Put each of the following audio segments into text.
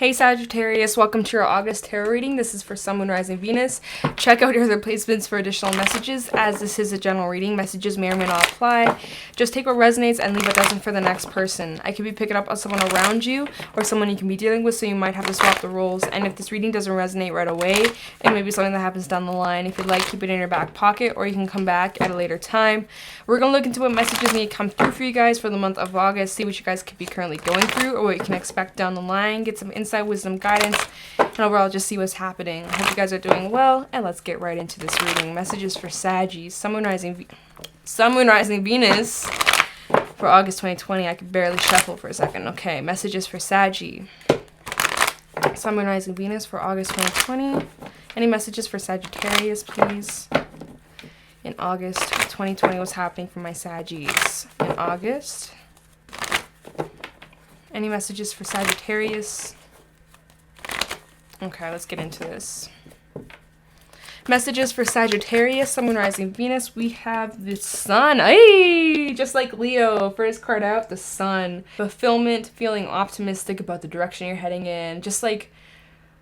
Hey Sagittarius, welcome to your August tarot reading. This is for Sun, Moon, Rising, Venus. Check out your other placements for additional messages, as this is a general reading. Messages may or may not apply. Just take what resonates and leave what doesn't for the next person. I could be picking up on someone around you or someone you can be dealing with, so you might have to swap the roles. And if this reading doesn't resonate right away, it may be something that happens down the line. If you'd like, keep it in your back pocket, or you can come back at a later time. We're going to look into what messages need to come through for you guys for the month of August, see what you guys could be currently going through or what you can expect down the line, get some insight, wisdom, guidance, and overall just see what's happening. I hope you guys are doing well, and let's get right into this reading. Messages for Saggies, Sun, Moon, Rising, Venus for August 2020. I could barely shuffle for a second. Okay, messages for Saggy, Sun, Moon, Rising, Venus for August 2020. Any messages for Sagittarius, please? In August 2020, what's happening for my Saggies? In August. Any messages for Sagittarius? Okay, let's get into this. Messages for Sagittarius, Sun, Moon, Rising, Venus. We have the Sun. Hey, just like Leo. First card out, the Sun. Fulfillment, feeling optimistic about the direction you're heading in. Just like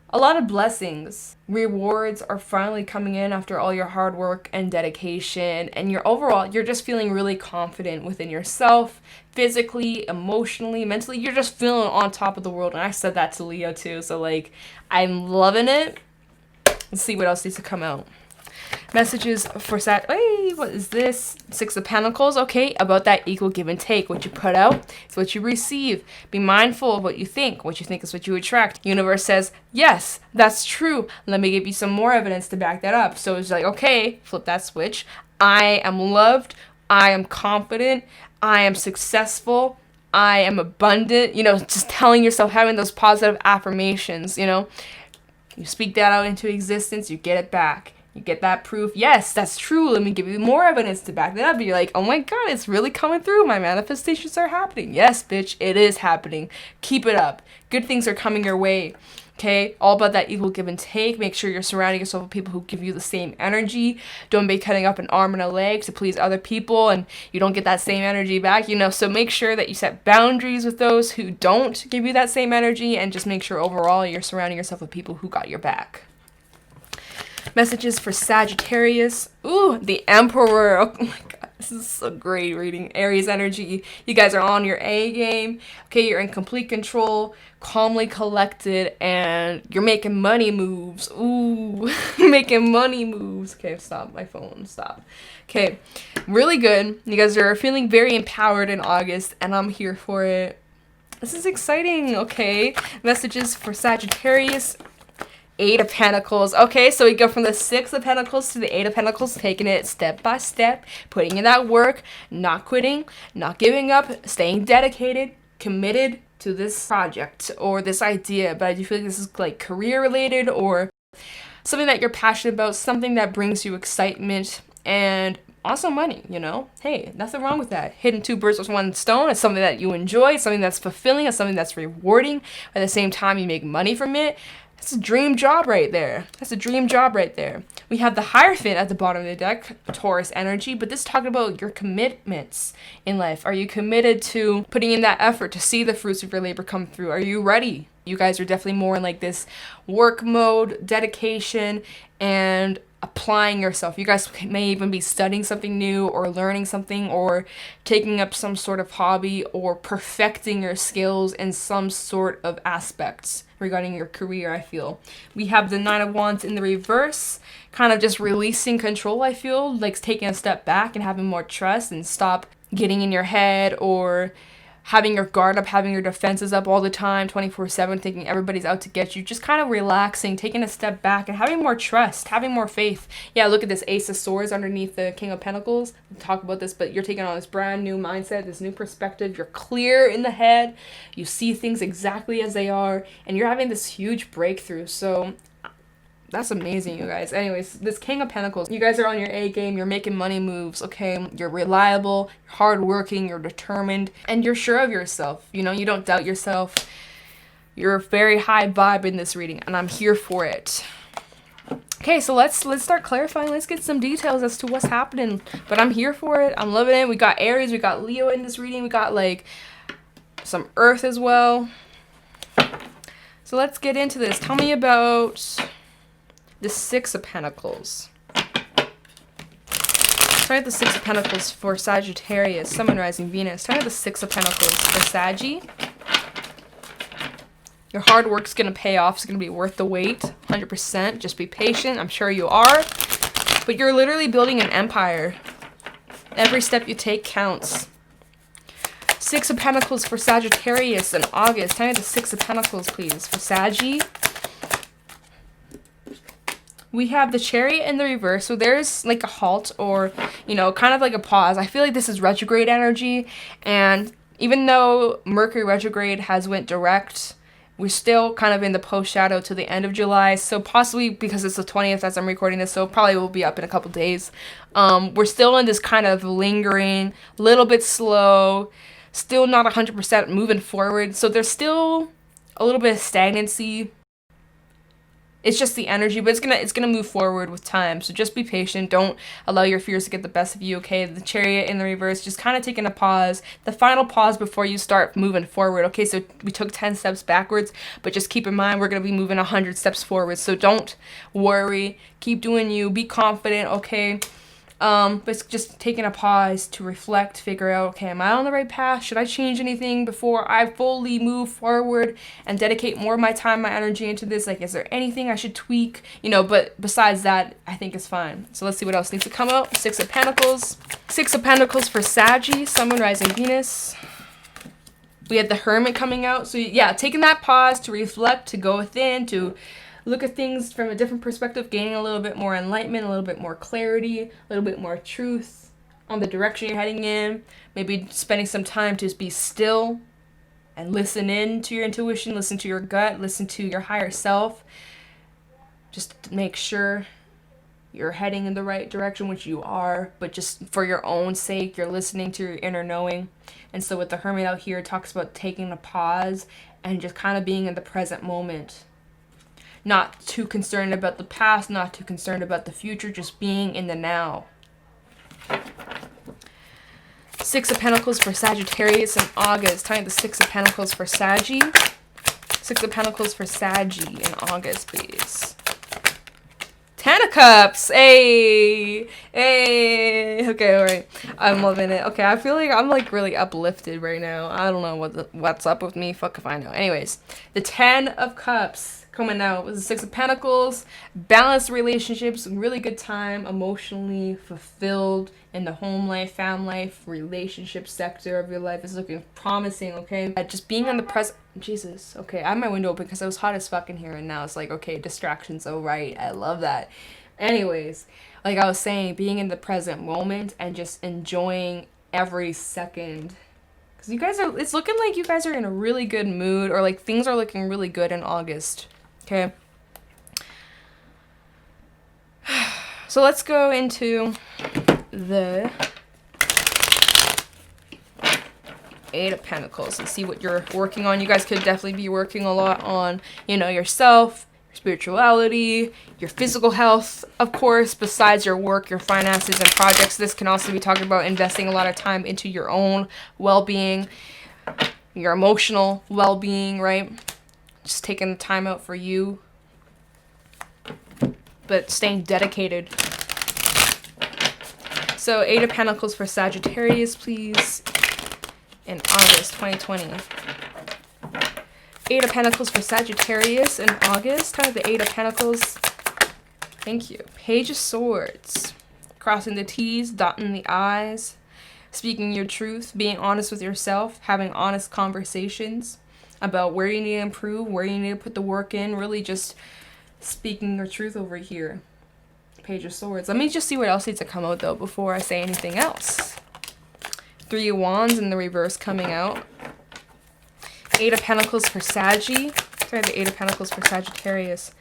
a lot of blessings. Rewards are finally coming in after all your hard work and dedication. And you're just feeling really confident within yourself, physically, emotionally, mentally. You're just feeling on top of the world. And I said that to Leo too. So like, I'm loving it. Let's see what else needs to come out. Messages for hey, what is this? Six of Pentacles. Okay, about that equal give and take. What you put out is what you receive. Be mindful of what you think. What you think is what you attract. Universe says, yes, that's true. Let me give you some more evidence to back that up. So it's like, okay, flip that switch. I am loved. I am confident. I am successful. I am abundant. You know, just telling yourself, having those positive affirmations, you know. You speak that out into existence, you get it back. You get that proof. Yes, that's true. Let me give you more evidence to back that up. You're like, oh my God, it's really coming through. My manifestations are happening. Yes, bitch, it is happening. Keep it up. Good things are coming your way. Okay, all about that equal give and take. Make sure you're surrounding yourself with people who give you the same energy. Don't be cutting up an arm and a leg to please other people and you don't get that same energy back, you know. So make sure that you set boundaries with those who don't give you that same energy, and just make sure overall you're surrounding yourself with people who got your back. Messages for Sagittarius. Ooh, the Emperor. Oh my God, this is a great reading. Aries energy. You guys are on your A game. Okay, you're in complete control, calmly collected, and you're making money moves. Ooh, making money moves. Okay, stop my phone. Stop. Okay, really good. You guys are feeling very empowered in August, and I'm here for it. This is exciting. Okay, messages for Sagittarius. Eight of Pentacles. Okay, so we go from the Six of Pentacles to the Eight of Pentacles, taking it step by step, putting in that work, not quitting, not giving up, staying dedicated, committed to this project or this idea. But I do feel like this is like career related or something that you're passionate about, something that brings you excitement and also money, you know? Hey, nothing wrong with that. Hitting two birds with one stone. It's something that you enjoy, it's something that's fulfilling, it's something that's rewarding. At the same time, you make money from it. That's a dream job right there. That's a dream job right there. We have the Hierophant at the bottom of the deck, Taurus energy, but this is talking about your commitments in life. Are you committed to putting in that effort to see the fruits of your labor come through? Are you ready? You guys are definitely more in like this work mode, dedication, and applying yourself. You guys may even be studying something new or learning something or taking up some sort of hobby or perfecting your skills in some sort of aspects regarding your career, I feel. We have the Nine of Wands in the reverse, kind of just releasing control, I feel, like taking a step back and having more trust and stop getting in your head or having your guard up, having your defenses up all the time, 24/7, thinking everybody's out to get you. Just kind of relaxing, taking a step back and having more trust, having more faith. Yeah, look at this Ace of Swords underneath the King of Pentacles. We'll talk about this, but you're taking on this brand new mindset, this new perspective. You're clear in the head. You see things exactly as they are, and you're having this huge breakthrough. So that's amazing, you guys. Anyways, this King of Pentacles, you guys are on your A game. You're making money moves, okay? You're reliable, you're hardworking, you're determined, and you're sure of yourself. You know, you don't doubt yourself. You're a very high vibe in this reading, and I'm here for it. Okay, so let's start clarifying. Let's get some details as to what's happening. But I'm here for it. I'm loving it. We got Aries, we got Leo in this reading. We got like some Earth as well. So let's get into this. Tell me about the Six of Pentacles. Try out the Six of Pentacles for Sagittarius, Sun, Moon, Rising, Venus. Try out the Six of Pentacles for Saggy. Your hard work's going to pay off. It's going to be worth the wait, 100%. Just be patient. I'm sure you are. But you're literally building an empire. Every step you take counts. Six of Pentacles for Sagittarius in August. Tell me the Six of Pentacles, please, for Saggy. We have the Chariot in the reverse, so there's like a halt or, you know, kind of like a pause. I feel like this is retrograde energy, and even though Mercury retrograde has went direct, we're still kind of in the post-shadow to the end of July, so possibly because it's the 20th as I'm recording this, so probably will be up in a couple days. We're still in this kind of lingering, little bit slow, still not 100% moving forward, so there's still a little bit of stagnancy. It's just the energy, but it's gonna move forward with time. So just be patient. Don't allow your fears to get the best of you, okay? The Chariot in the reverse, just kind of taking a pause. The final pause before you start moving forward, okay? So we took 10 steps backwards, but just keep in mind we're gonna be moving 100 steps forward. So don't worry. Keep doing you. Be confident, okay? But it's just taking a pause to reflect, figure out, okay, am I on the right path? Should I change anything before I fully move forward and dedicate more of my time, my energy into this? Like, is there anything I should tweak? You know, but besides that, I think it's fine. So let's see what else needs to come out. Six of Pentacles. Six of Pentacles for Saggy, Sun, Moon, Rising, Venus. We had the Hermit coming out. So yeah, taking that pause to reflect, to go within, to look at things from a different perspective, gaining a little bit more enlightenment, a little bit more clarity, a little bit more truth on the direction you're heading in. Maybe spending some time to be still and listen in to your intuition, listen to your gut, listen to your higher self. Just to make sure you're heading in the right direction, which you are, but just for your own sake, you're listening to your inner knowing. And so with the Hermit out here, it talks about taking a pause and just kind of being in the present moment. Not too concerned about the past, not too concerned about the future, just being in the now. Six of Pentacles for Sagittarius in August. Tell me the Six of Pentacles for Saggy. Six of Pentacles for Saggy in August, please. Ten of Cups. Hey. Hey. Okay, alright. I'm loving it. Okay, I feel like I'm like really uplifted right now. I don't know what's up with me. Fuck if I know. Anyways, the Ten of Cups coming out with the Six of Pentacles. Balanced relationships, really good time, emotionally fulfilled in the home life, fam life, relationship sector of your life is looking promising, okay? Just being in the present. Jesus, okay, I have my window open because it was hot as fuck in here, and now it's like, okay, distractions, oh right, I love that. Anyways, like I was saying, being in the present moment and just enjoying every second. Because you guys are, it's looking like you guys are in a really good mood, or like things are looking really good in August. Okay. So let's go into the Eight of Pentacles and see what you're working on. You guys could definitely be working a lot on, you know, yourself, your spirituality, your physical health, of course, besides your work, your finances, and projects. This can also be talking about investing a lot of time into your own well-being, your emotional well-being, right? Just taking the time out for you, but staying dedicated. So, Eight of Pentacles for Sagittarius, please, in August 2020. Eight of Pentacles for Sagittarius in August. Kind of the Eight of Pentacles. Thank you. Page of Swords. Crossing the T's, dotting the I's, speaking your truth, being honest with yourself, having honest conversations about where you need to improve, where you need to put the work in, really just speaking your truth over here. Page of Swords. Let me just see what else needs to come out, though, before I say anything else. Three of Wands in the reverse coming out. Eight of Pentacles for Saggy. Sorry, the Eight of Pentacles for Sagittarius.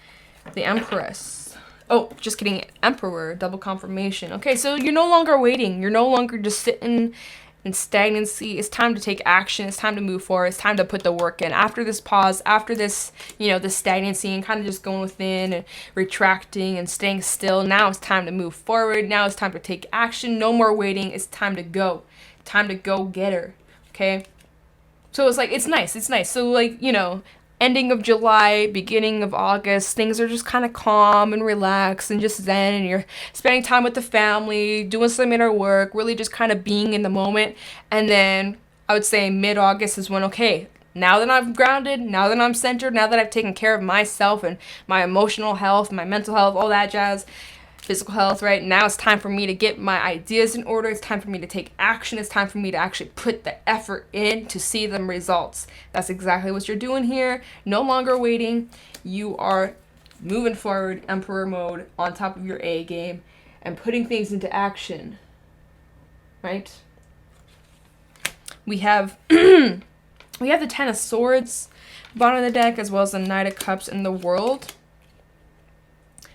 The Empress. Oh, just kidding. Emperor. Double confirmation. Okay, so you're no longer waiting. You're no longer just sitting in stagnancy. It's time to take action. It's time to move forward. It's time to put the work in. After this pause, after this, you know, this stagnancy and kind of just going within and retracting and staying still, now it's time to move forward. Now it's time to take action. No more waiting. It's time to go. Time to go get her. Okay? So it's like, it's nice. It's nice. So like, you know, ending of July, beginning of August, things are just kind of calm and relaxed and just zen, and you're spending time with the family, doing some inner work, really just kind of being in the moment. And then I would say mid-August is when, okay, now that I'm grounded, now that I'm centered, now that I've taken care of myself and my emotional health, my mental health, all that jazz, physical health, right? Now it's time for me to get my ideas in order. It's time for me to take action. It's time for me to actually put the effort in to see them results. That's exactly what you're doing here. No longer waiting. You are moving forward, Emperor mode, on top of your A game and putting things into action, right? We have we have the Ten of Swords bottom of the deck, as well as the Knight of Cups and the World.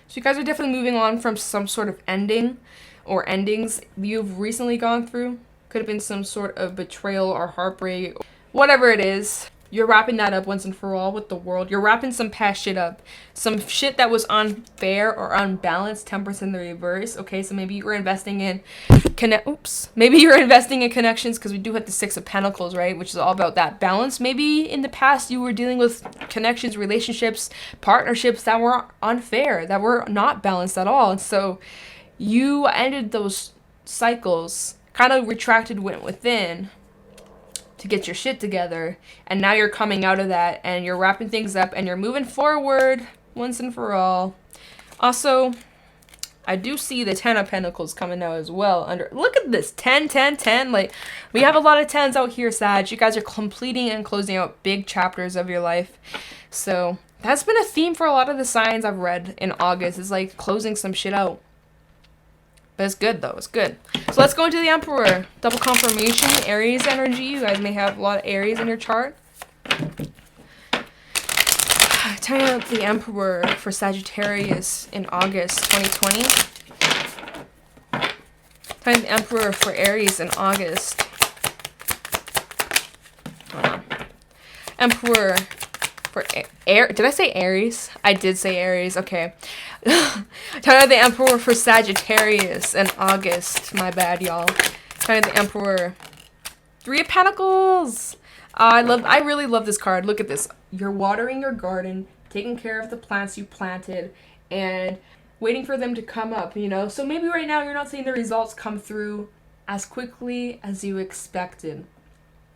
So you guys are definitely moving on from some sort of ending or endings you've recently gone through. Could have been some sort of betrayal or heartbreak, whatever it is. You're wrapping that up once and for all with the World. You're wrapping some past shit up. Some shit that was unfair or unbalanced, Temperance in the reverse. Okay, so maybe you were investing in maybe you're investing in connections, because we do have the Six of Pentacles, right? Which is all about that balance. Maybe in the past you were dealing with connections, relationships, partnerships that were unfair, that were not balanced at all. And so you ended those cycles, kind of retracted, went within to get your shit together, and now you're coming out of that and you're wrapping things up and you're moving forward once and for all. Also, I do see the Ten of Pentacles coming out as well. Look at this, 10, 10, 10. Like, we have a lot of 10s out here, Sag. You guys are completing and closing out big chapters of your life. So that's been a theme for a lot of the signs I've read in August, is like closing some shit out. But it's good, though. It's good. So let's go into the Emperor. Double confirmation, Aries energy. You guys may have a lot of Aries in your chart. Turning out the Emperor for Sagittarius in August 2020. Turning the Emperor for Aries in August. Hold on. Emperor for Did I say Aries? I did say Aries. Okay. Turning out the Emperor for Sagittarius in August. My bad, y'all. Turning out the Emperor. Three of Pentacles. I really love this card. Look at this. You're watering your garden, taking care of the plants you planted, and waiting for them to come up, you know? So maybe right now you're not seeing the results come through as quickly as you expected.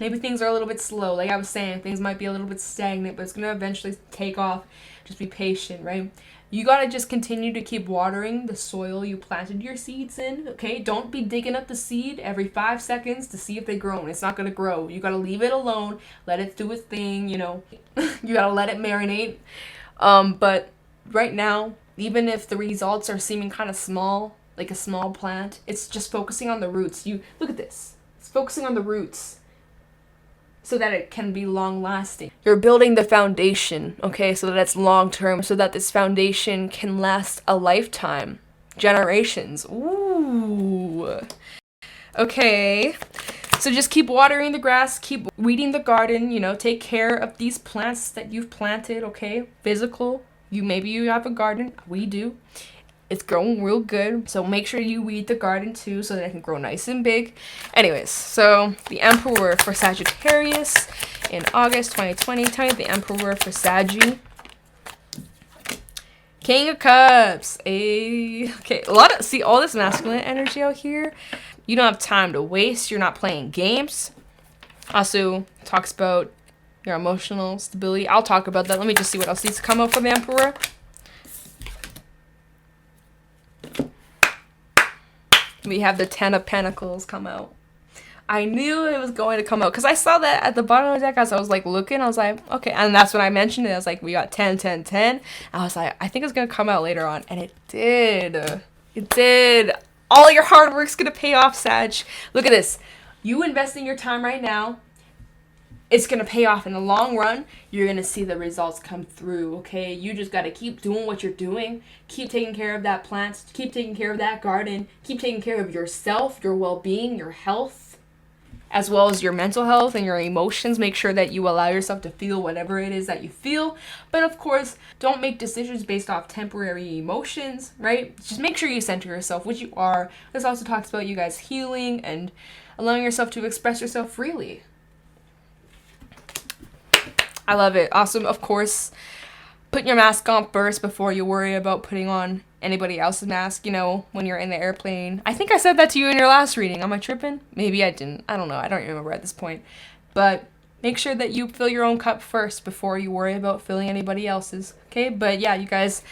Maybe things are a little bit slow. Like I was saying, things might be a little bit stagnant, but it's going to eventually take off. Just be patient, right? You got to just continue to keep watering the soil you planted your seeds in, okay? Don't be digging up the seed every 5 seconds to see if they grow. It's not going to grow. You got to leave it alone. Let it do its thing, you know. You got to let it marinate. But right now, even if the results are seeming kind of small, like a small plant, it's just focusing on the roots. Look at this. It's focusing on the roots, so that it can be long-lasting. You're building the foundation, okay, so that it's long-term, so that this foundation can last a lifetime, generations. Ooh. Okay, so just keep watering the grass, keep weeding the garden, you know, take care of these plants that you've planted, okay? Physical, maybe you have a garden, we do. It's growing real good, so make sure you weed the garden too so that it can grow nice and big. Anyways, so the Emperor for Sagittarius in August 2020. Telling the Emperor for Saggy. King of Cups. Okay, see all this masculine energy out here. You don't have time to waste. You're not playing games. Also talks about your emotional stability. I'll talk about that. Let me just see what else needs to come up for the Emperor. We have the Ten of Pentacles come out. I knew it was going to come out because I saw that at the bottom of the deck as I was like looking. I was like, okay. And that's when I mentioned it. I was like, we got 10, 10, 10. I was like, I think it's going to come out later on. And it did. It did. All your hard work's going to pay off, Sag. Look at this. You investing your time right now, it's going to pay off in the long run. You're going to see the results come through, okay? You just got to keep doing what you're doing. Keep taking care of that plant. Keep taking care of that garden. Keep taking care of yourself, your well-being, your health, as well as your mental health and your emotions. Make sure that you allow yourself to feel whatever it is that you feel. But of course, don't make decisions based off temporary emotions, right? Just make sure you center yourself, which you are. This also talks about you guys healing and allowing yourself to express yourself freely. I love it. Awesome. Of course, put your mask on first before you worry about putting on anybody else's mask, you know, when you're in the airplane. I think I said that to you in your last reading. Am I tripping? Maybe I didn't. I don't know. I don't remember at this point. But make sure that you fill your own cup first before you worry about filling anybody else's. Okay? But yeah, you guys,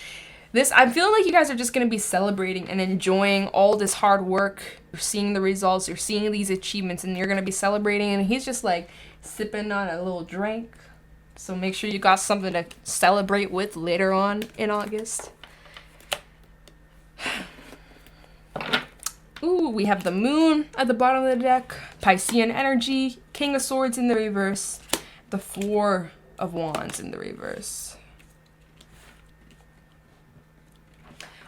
I'm feeling like you guys are just going to be celebrating and enjoying all this hard work. You're seeing the results. You're seeing these achievements, and you're going to be celebrating. And he's just like sipping on a little drink. So make sure you got something to celebrate with later on in August. Ooh, we have the moon at the bottom of the deck. Piscean energy. King of Swords in the reverse. The Four of Wands in the reverse.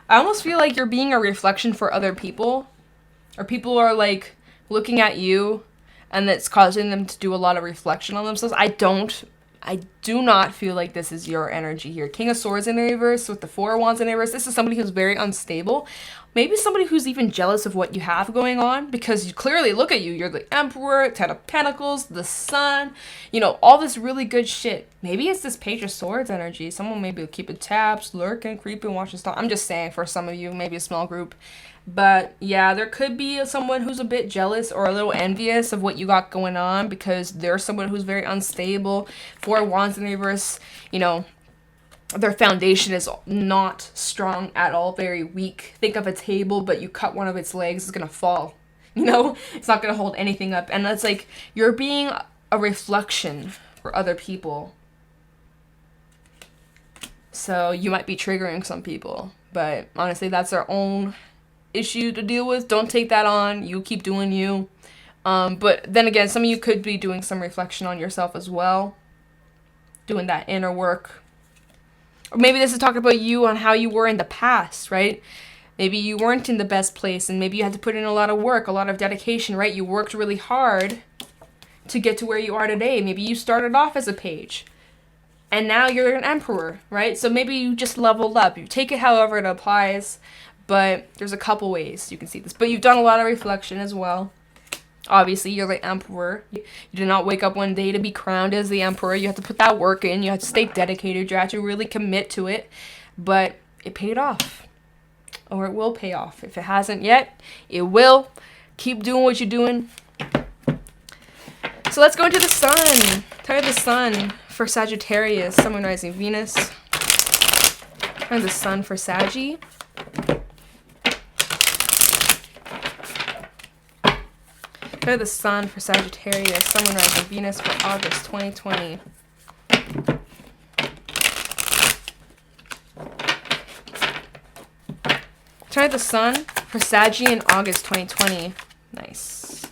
I almost feel like you're being a reflection for other people. Or people are like looking at you and that's causing them to do a lot of reflection on themselves. I do not feel like this is your energy here. King of Swords in the reverse with the Four of Wands in the reverse. This is somebody who's very unstable. Maybe somebody who's even jealous of what you have going on, because you clearly look at you. You're the Emperor, Ten of Pentacles, the Sun, you know, all this really good shit. Maybe it's this Page of Swords energy. Someone maybe will keep it tabs, lurking, creeping, watching stuff. I'm just saying for some of you, maybe a small group. But yeah, there could be someone who's a bit jealous or a little envious of what you got going on, because there's someone who's very unstable. Four of Wands in the reverse, you know, their foundation is not strong at all, very weak. Think of a table, but you cut one of its legs, it's gonna fall. You know, it's not gonna hold anything up. And that's like, you're being a reflection for other people. So you might be triggering some people, but honestly, that's their own issue to deal with. Don't take that on. You keep doing you. But then again, some of you could be doing some reflection on yourself as well, doing that inner work. Or maybe this is talking about you on how you were in the past, right? Maybe you weren't in the best place, and maybe you had to put in a lot of work, a lot of dedication, right? You worked really hard to get to where you are today. Maybe you started off as a page, and now you're an emperor, right? So maybe you just leveled up. You take it however it applies, but there's a couple ways you can see this. But you've done a lot of reflection as well. Obviously, you're the emperor. You did not wake up one day to be crowned as the emperor. You have to put that work in. You have to stay dedicated. You have to really commit to it. But it paid off. Or it will pay off. If it hasn't yet, it will. Keep doing what you're doing. So let's go into the sun. Turn the sun for Sagittarius, Sun, Moon, Rising, Venus. Turn the sun for Saggy. Turn the sun for Sagittarius, Sun, Moon, Rising, Venus for August 2020. Turn the sun for Saggy in August 2020. Nice.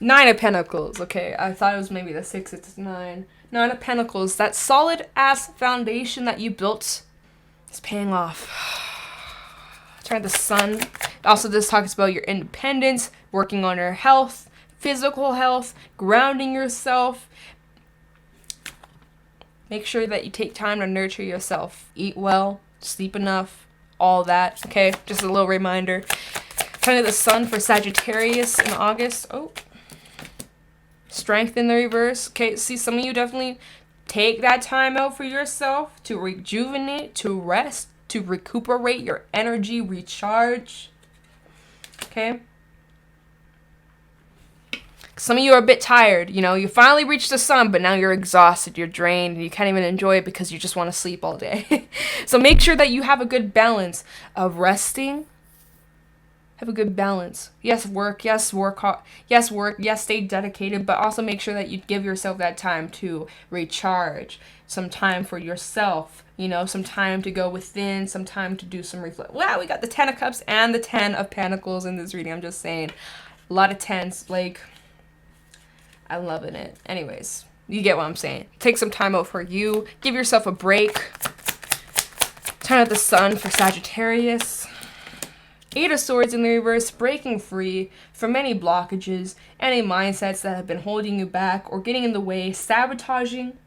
Nine of Pentacles. Okay, I thought it was maybe the 6. It's 9. Nine of Pentacles. That solid ass foundation that you built is paying off. Turn the sun. Also, this talks about your independence, working on your health, physical health, grounding yourself. Make sure that you take time to nurture yourself. Eat well, sleep enough, all that. Okay, just a little reminder. Turn to the sun for Sagittarius in August. Oh, strength in the reverse. Okay, see, some of you definitely take that time out for yourself to rejuvenate, to rest, to recuperate your energy, recharge. Okay? Some of you are a bit tired. You know, you finally reached the sun, but now you're exhausted, you're drained, and you can't even enjoy it because you just want to sleep all day. So make sure that you have a good balance of resting. Have a good balance. Yes, work hard. Yes, work. Yes, stay dedicated, but also make sure that you give yourself that time to recharge. Some time for yourself. You know, some time to go within, some time to do some reflect. Wow, we got the 10 of Cups and the 10 of Pentacles in this reading. I'm just saying. A lot of 10s. Like, I'm loving it. Anyways, you get what I'm saying. Take some time out for you. Give yourself a break. Turn out the sun for Sagittarius. 8 of Swords in the reverse, breaking free from any blockages, any mindsets that have been holding you back or getting in the way, sabotaging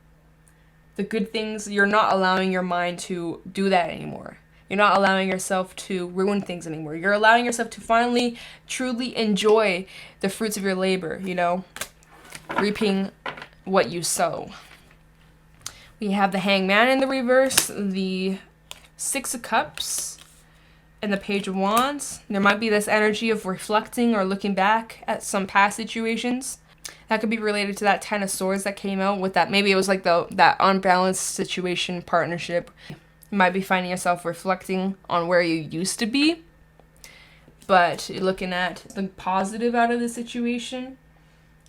the good things. You're not allowing your mind to do that anymore. You're not allowing yourself to ruin things anymore. You're allowing yourself to finally truly enjoy the fruits of your labor, you know, reaping what you sow. We have the Hangman in the reverse, the Six of Cups, and the Page of Wands. There might be this energy of reflecting or looking back at some past situations. That could be related to that Ten of Swords that came out with that. Maybe it was like that unbalanced situation, partnership. You might be finding yourself reflecting on where you used to be, but you're looking at the positive out of the situation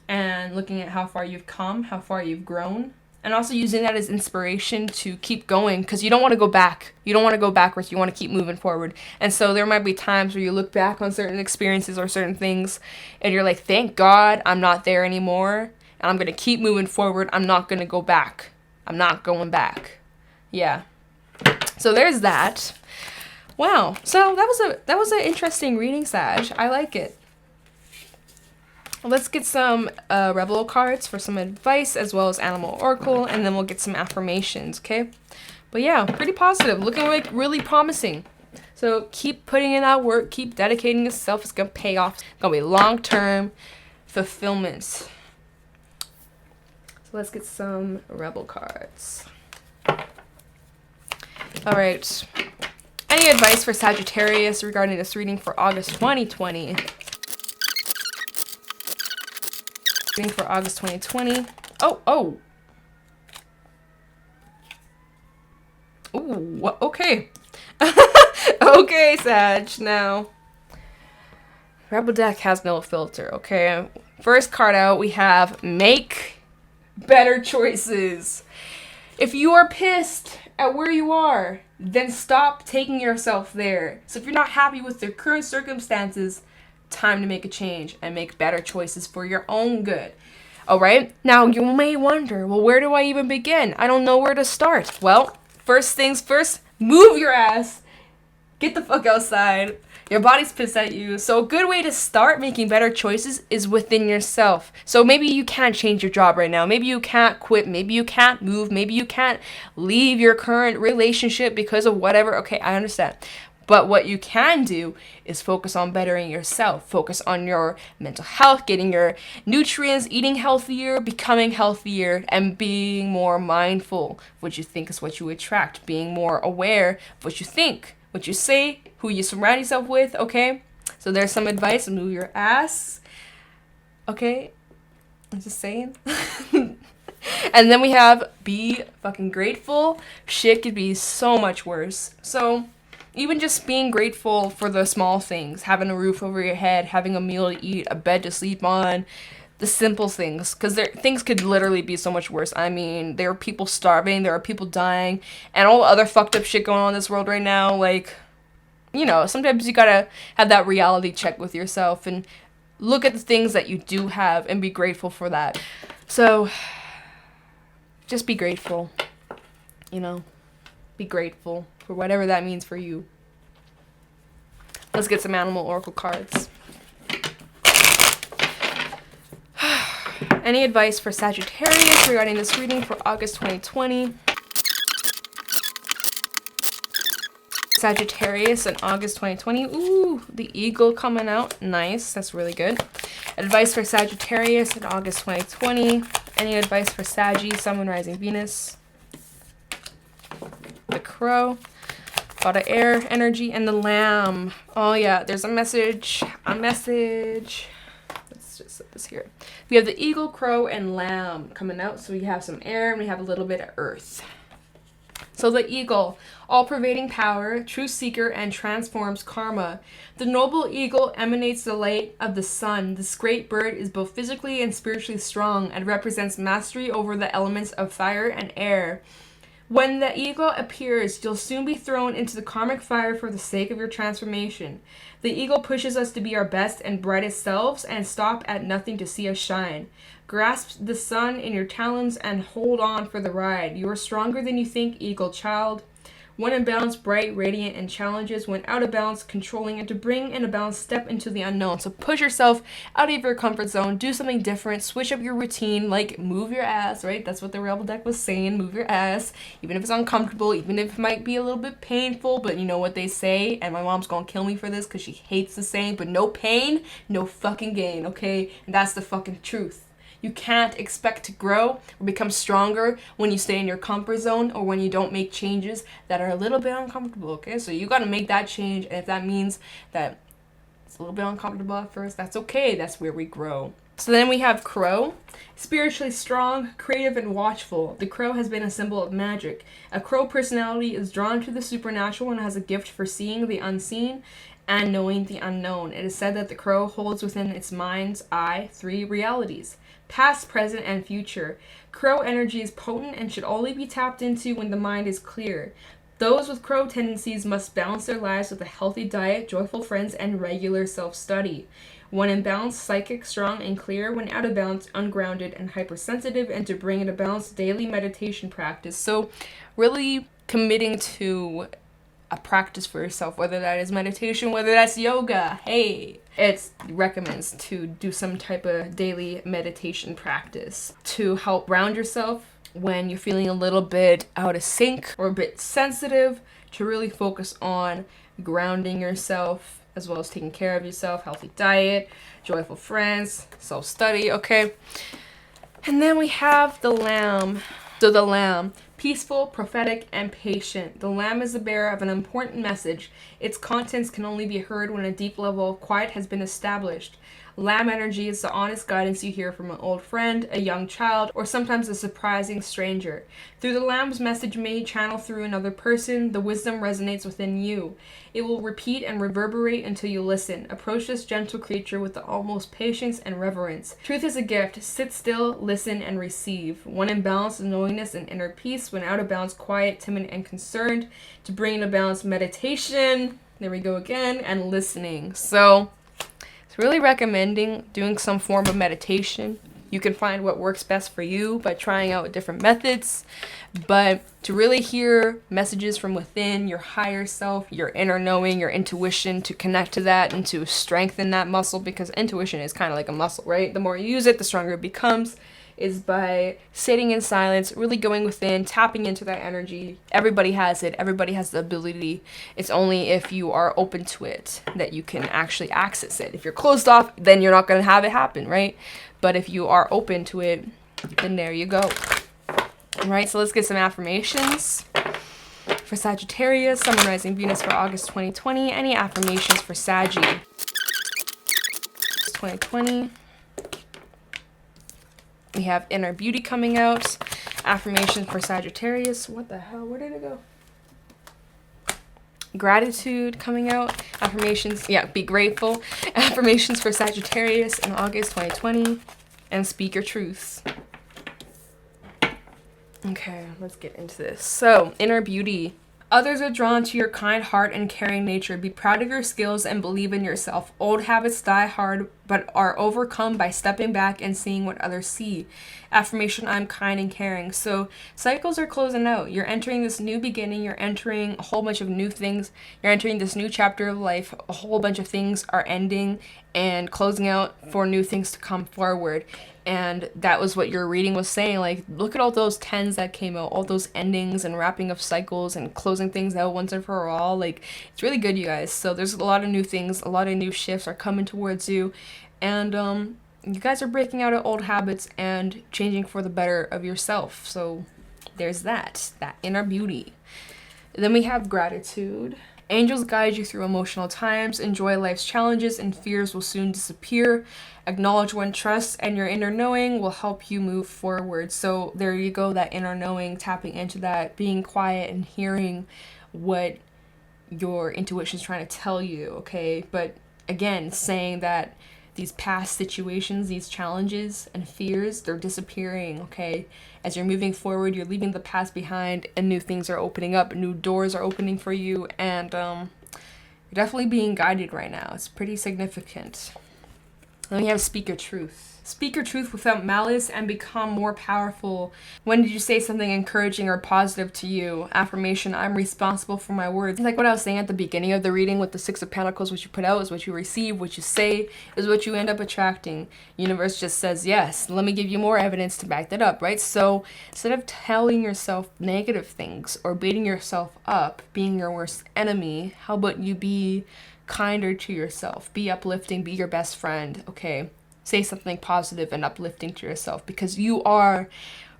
and looking at how far you've come, how far you've grown, and also using that as inspiration to keep going, because you don't want to go back. You don't want to go backwards. You want to keep moving forward. And so there might be times where you look back on certain experiences or certain things and you're like, thank God I'm not there anymore, and I'm going to keep moving forward. I'm not going to go back. I'm not going back. Yeah. So there's that. Wow. So that was an interesting reading, Sag. I like it. Let's get some Rebel cards for some advice, as well as Animal Oracle, and then we'll get some affirmations, okay? But yeah, pretty positive. Looking like really promising. So keep putting in that work. Keep dedicating yourself. It's going to pay off. It's going to be long-term fulfillment. So let's get some Rebel cards. All right. Any advice for Sagittarius regarding this reading for August 2020? For August 2020. Oh. Ooh, okay. Okay, Sag. Now, Rebel deck has no filter, okay? First card out, we have make better choices. If you are pissed at where you are, then stop taking yourself there. So if you're not happy with your current circumstances, time to make a change and make better choices for your own good. All right? Now, you may wonder, well, where do I even begin? I don't know where to start. Well, first things first, move your ass. Get the fuck outside. Your body's pissed at you. So a good way to start making better choices is within yourself. So maybe you can't change your job right now. Maybe you can't quit. Maybe you can't move. Maybe you can't leave your current relationship because of whatever. Okay, I understand. But what you can do is focus on bettering yourself. Focus on your mental health, getting your nutrients, eating healthier, becoming healthier, and being more mindful. What you think is what you attract. Being more aware of what you think, what you say, who you surround yourself with, okay? So there's some advice. Move your ass. Okay? I'm just saying. And then we have be fucking grateful. Shit could be so much worse. So even just being grateful for the small things, having a roof over your head, having a meal to eat, a bed to sleep on, the simple things, because things could literally be so much worse. I mean, there are people starving, there are people dying, and all the other fucked up shit going on in this world right now. Like, you know, sometimes you gotta have that reality check with yourself and look at the things that you do have and be grateful for that. So, just be grateful, you know, be grateful for whatever that means for you. Let's get some Animal Oracle cards. Any advice for Sagittarius regarding this reading for August 2020? Sagittarius in August 2020. Ooh, the eagle coming out. Nice. That's really good. Advice for Sagittarius in August 2020. Any advice for Saggy, Sun, Moon, Rising, Venus? The crow. A lot of air energy, and the lamb. Oh yeah, there's a message. Let's just set this here. We have the eagle, crow, and lamb coming out. So we have some air and we have a little bit of earth. So the eagle, all-pervading power, true seeker, and transforms karma. The noble eagle emanates the light of the sun. This great bird is both physically and spiritually strong and represents mastery over the elements of fire and air. When the eagle appears, you'll soon be thrown into the karmic fire for the sake of your transformation. The eagle pushes us to be our best and brightest selves and stop at nothing to see us shine. Grasp the sun in your talons and hold on for the ride. You are stronger than you think, eagle child. When in balance, bright, radiant, and challenges. When out of balance, controlling, and to bring in a balance, step into the unknown. So push yourself out of your comfort zone. Do something different. Switch up your routine. Like, move your ass, right? That's what the Rebel deck was saying. Move your ass. Even if it's uncomfortable. Even if it might be a little bit painful. But you know what they say? And my mom's gonna kill me for this because she hates the saying. But no pain, no fucking gain, okay? And that's the fucking truth. You can't expect to grow or become stronger when you stay in your comfort zone or when you don't make changes that are a little bit uncomfortable, okay? So you got to make that change, and if that means that it's a little bit uncomfortable at first, that's okay. That's where we grow. So then we have Crow. Spiritually strong, creative, and watchful. The crow has been a symbol of magic. A crow personality is drawn to the supernatural and has a gift for seeing the unseen and knowing the unknown. It is said that the crow holds within its mind's eye 3 realities: past, present, and future. Crow energy is potent and should only be tapped into when the mind is clear. Those with crow tendencies must balance their lives with a healthy diet, joyful friends, and regular self-study. When in balance, psychic, strong, and clear. When out of balance, ungrounded and hypersensitive. And to bring into balance, daily meditation practice. So really committing to a practice for yourself, whether that is meditation, whether that's yoga. Hey, it recommends to do some type of daily meditation practice to help ground yourself when you're feeling a little bit out of sync or a bit sensitive, to really focus on grounding yourself, as well as taking care of yourself, healthy diet, joyful friends, self-study, okay? And then we have the Lamb. So the Lamb, peaceful, prophetic, and patient. The Lamb is the bearer of an important message. Its contents can only be heard when a deep level of quiet has been established. Lamb energy is the honest guidance you hear from an old friend, a young child, or sometimes a surprising stranger. Through the Lamb's message may channel through another person, the wisdom resonates within you. It will repeat and reverberate until you listen. Approach this gentle creature with the utmost patience and reverence. Truth is a gift. Sit still, listen, and receive. When in balance, knowingness and inner peace. When out of balance, quiet, timid, and concerned. To bring into balance, meditation. There we go again. And listening. So it's really recommending doing some form of meditation. You can find what works best for you by trying out different methods. But to really hear messages from within your higher self, your inner knowing, your intuition, to connect to that and to strengthen that muscle, because intuition is kind of like a muscle, right? The more you use it, the stronger it becomes, is by sitting in silence, really going within, tapping into that energy. Everybody has it. Everybody has the ability. It's only if you are open to it that you can actually access it. If you're closed off, then you're not going to have it happen, right? But if you are open to it, then there you go. All right, so let's get some affirmations for Sagittarius, Sun, Moon, Rising, Venus for August 2020. Any affirmations for Saggy 2020? We have Inner Beauty coming out. Affirmation for Sagittarius. What the hell? Where did it go? Gratitude coming out. Affirmations. Yeah, be grateful. Affirmations for Sagittarius in August 2020. And speak your truths. Okay, let's get into this. So, Inner Beauty. Others are drawn to your kind heart and caring nature. Be proud of your skills and believe in yourself. Old habits die hard, but are overcome by stepping back and seeing what others see. Affirmation, I'm kind and caring. So cycles are closing out. You're entering this new beginning. You're entering a whole bunch of new things. You're entering this new chapter of life. A whole bunch of things are ending and closing out for new things to come forward. And that was what your reading was saying. Like, look at all those 10s that came out, all those endings and wrapping of cycles and closing things out once and for all. Like, it's really good, you guys. So there's a lot of new things, a lot of new shifts are coming towards you. And you guys are breaking out of old habits and changing for the better of yourself. So there's that inner beauty. Then we have gratitude. Angels guide you through emotional times. Enjoy life's challenges and fears will soon disappear. Acknowledge one trusts, and your inner knowing will help you move forward. So there you go, that inner knowing, tapping into that, being quiet and hearing what your intuition is trying to tell you, okay? But again, saying that these past situations, these challenges and fears, they're disappearing, okay? As you're moving forward, you're leaving the past behind and new things are opening up, new doors are opening for you, and you're definitely being guided right now. It's pretty significant. Then we have speak your truth. Speak your truth without malice and become more powerful. When did you say something encouraging or positive to you? Affirmation, I'm responsible for my words. Like what I was saying at the beginning of the reading with the 6 of Pentacles, what you put out is what you receive, what you say is what you end up attracting. Universe just says yes. Let me give you more evidence to back that up, right? So instead of telling yourself negative things or beating yourself up, being your worst enemy, how about you be kinder to yourself? Be uplifting, be your best friend, okay? say something positive and uplifting to yourself, because you are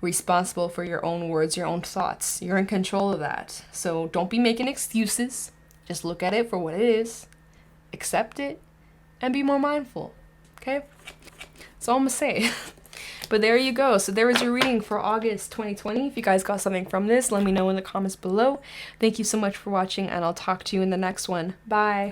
responsible for your own words, your own thoughts. You're in control of that. So don't be making excuses. Just look at it for what it is, accept it, and be more mindful. Okay? That's all I'm gonna say. But there you go. So there was your reading for August 2020. If you guys got something from this, let me know in the comments below. Thank you so much for watching, and I'll talk to you in the next one. Bye.